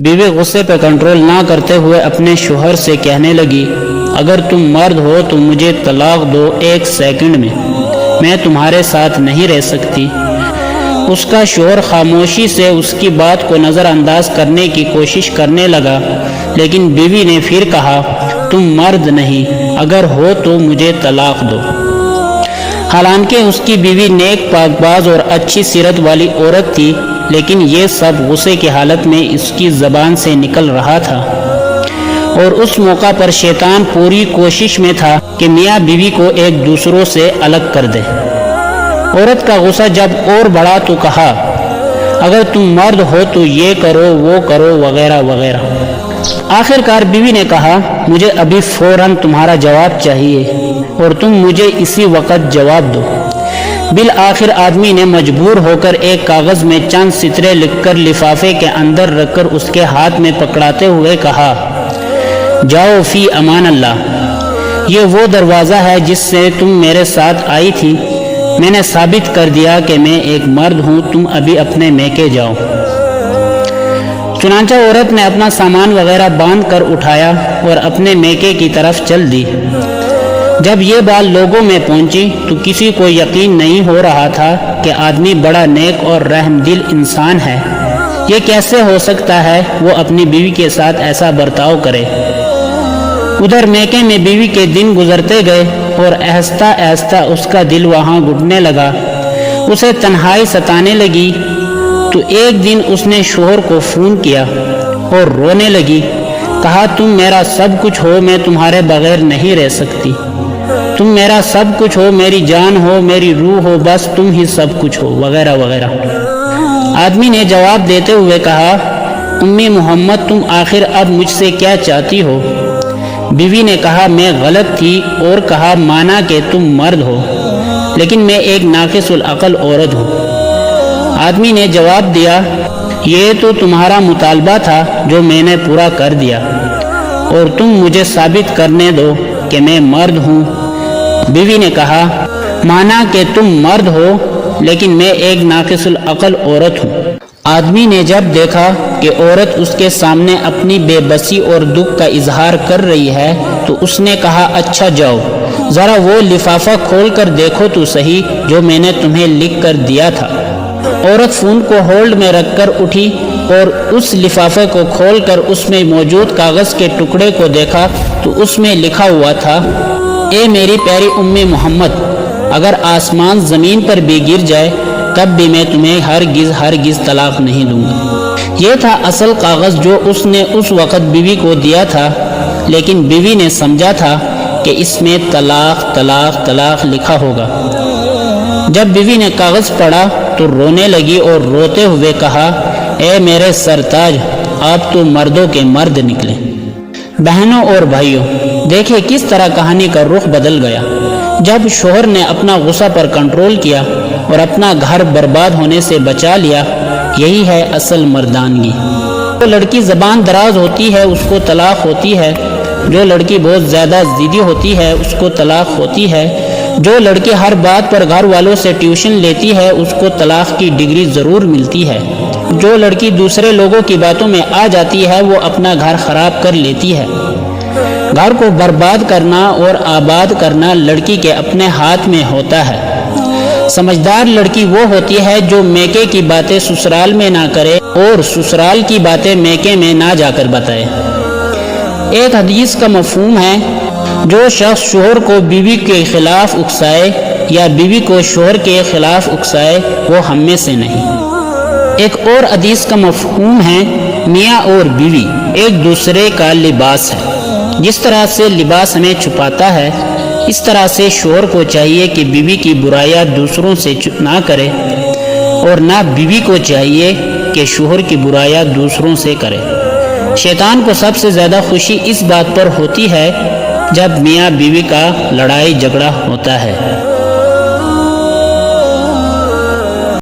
بیوی غصے پہ کنٹرول نہ کرتے ہوئے اپنے شوہر سے کہنے لگی، اگر تم مرد ہو تو مجھے طلاق دو 1 سیکنڈ میں تمہارے ساتھ نہیں رہ سکتی۔ اس کا شوہر خاموشی سے اس کی بات کو نظر انداز کرنے کی کوشش کرنے لگا، لیکن بیوی نے پھر کہا، تم مرد نہیں، اگر ہو تو مجھے طلاق دو۔ حالانکہ اس کی بیوی نیک پاک باز اور اچھی سیرت والی عورت تھی، لیکن یہ سب غصے کی حالت میں اس کی زبان سے نکل رہا تھا، اور اس موقع پر شیطان پوری کوشش میں تھا کہ میاں بیوی کو ایک دوسروں سے الگ کر دے۔ عورت کا غصہ جب اور بڑھا تو کہا، اگر تم مرد ہو تو یہ کرو وہ کرو وغیرہ وغیرہ۔ آخر کار بیوی نے کہا، مجھے ابھی فوراً تمہارا جواب چاہیے اور تم مجھے اسی وقت جواب دو۔ بالآخر آدمی نے مجبور ہو کر ایک کاغذ میں چند سطرے لکھ کر لفافے کے اندر رکھ کر اس کے ہاتھ میں پکڑاتے ہوئے کہا، جاؤ فی امان اللہ، یہ وہ دروازہ ہے جس سے تم میرے ساتھ آئی تھی، میں نے ثابت کر دیا کہ میں ایک مرد ہوں، تم ابھی اپنے میکے جاؤ۔ چنانچہ عورت نے اپنا سامان وغیرہ باندھ کر اٹھایا اور اپنے میکے کی طرف چل دی۔ جب یہ بات لوگوں میں پہنچی تو کسی کو یقین نہیں ہو رہا تھا کہ آدمی بڑا نیک اور رحم دل انسان ہے، یہ کیسے ہو سکتا ہے وہ اپنی بیوی کے ساتھ ایسا برتاؤ کرے۔ ادھر میکے میں بیوی کے دن گزرتے گئے اور آہستہ آہستہ اس کا دل وہاں گھٹنے لگا، اسے تنہائی ستانے لگی۔ تو ایک دن اس نے شوہر کو فون کیا اور رونے لگی، کہا، تم میرا سب کچھ ہو، میں تمہارے بغیر نہیں رہ سکتی، تم میرا سب کچھ ہو، میری جان ہو، میری روح ہو، بس تم ہی سب کچھ ہو وغیرہ وغیرہ۔ آدمی نے جواب دیتے ہوئے کہا، امی محمد تم آخر اب مجھ سے کیا چاہتی ہو؟ بیوی نے کہا، میں غلط تھی، اور کہا، مانا کہ تم مرد ہو لیکن میں ایک ناقص العقل عورت ہوں۔ آدمی نے جواب دیا، یہ تو تمہارا مطالبہ تھا جو میں نے پورا کر دیا، اور تم مجھے ثابت کرنے دو کہ میں مرد ہوں۔ بیوی نے کہا، مانا کہ تم مرد ہو لیکن میں ایک ناقص العقل عورت ہوں۔ آدمی نے جب دیکھا کہ عورت اس کے سامنے اپنی بے بسی اور دکھ کا اظہار کر رہی ہے تو اس نے کہا، اچھا جاؤ ذرا وہ لفافہ کھول کر دیکھو تو صحیح جو میں نے تمہیں لکھ کر دیا تھا۔ عورت فون کو ہولڈ میں رکھ کر اٹھی اور اس لفافے کو کھول کر اس میں موجود کاغذ کے ٹکڑے کو دیکھا تو اس میں لکھا ہوا تھا، اے میری پیاری ام محمد، اگر آسمان زمین پر بھی گر جائے تب بھی میں تمہیں ہرگز طلاق نہیں دوں گا۔ یہ تھا اصل کاغذ جو اس نے اس وقت بیوی کو دیا تھا، لیکن بیوی نے سمجھا تھا کہ اس میں طلاق طلاق طلاق لکھا ہوگا۔ جب بیوی نے کاغذ پڑھا تو رونے لگی اور روتے ہوئے کہا، اے میرے سرتاج، آپ تو مردوں کے مرد نکلے۔ بہنوں اور بھائیوں، دیکھیں کس طرح کہانی کا رخ بدل گیا۔ جب شوہر نے اپنا غصہ پر کنٹرول کیا اور اپنا گھر برباد ہونے سے بچا لیا، یہی ہے اصل مردانگی۔ جو لڑکی زبان دراز ہوتی ہے اس کو طلاق ہوتی ہے، جو لڑکی بہت زیادہ ضدی ہوتی ہے اس کو طلاق ہوتی ہے، جو لڑکی ہر بات پر گھر والوں سے ٹیوشن لیتی ہے اس کو طلاق کی ڈگری ضرور ملتی ہے، جو لڑکی دوسرے لوگوں کی باتوں میں آ جاتی ہے وہ اپنا گھر خراب کر لیتی ہے۔ گھر کو برباد کرنا اور آباد کرنا لڑکی کے اپنے ہاتھ میں ہوتا ہے۔ سمجھدار لڑکی وہ ہوتی ہے جو میکے کی باتیں سسرال میں نہ کرے اور سسرال کی باتیں میکے میں نہ جا کر بتائے۔ ایک حدیث کا مفہوم ہے، جو شخص شوہر کو بیوی کے خلاف اکسائے یا بیوی کو شوہر کے خلاف اکسائے وہ ہم میں سے نہیں۔ ایک اور حدیث کا مفہوم ہے، میاں اور بیوی ایک دوسرے کا لباس ہے۔ جس طرح سے لباس ہمیں چھپاتا ہے، اس طرح سے شوہر کو چاہیے کہ بیوی کی برائیاں دوسروں سے نہ کرے، اور نہ بیوی کو چاہیے کہ شوہر کی برائیاں دوسروں سے کرے۔ شیطان کو سب سے زیادہ خوشی اس بات پر ہوتی ہے جب میاں بیوی کا لڑائی جھگڑا ہوتا ہے۔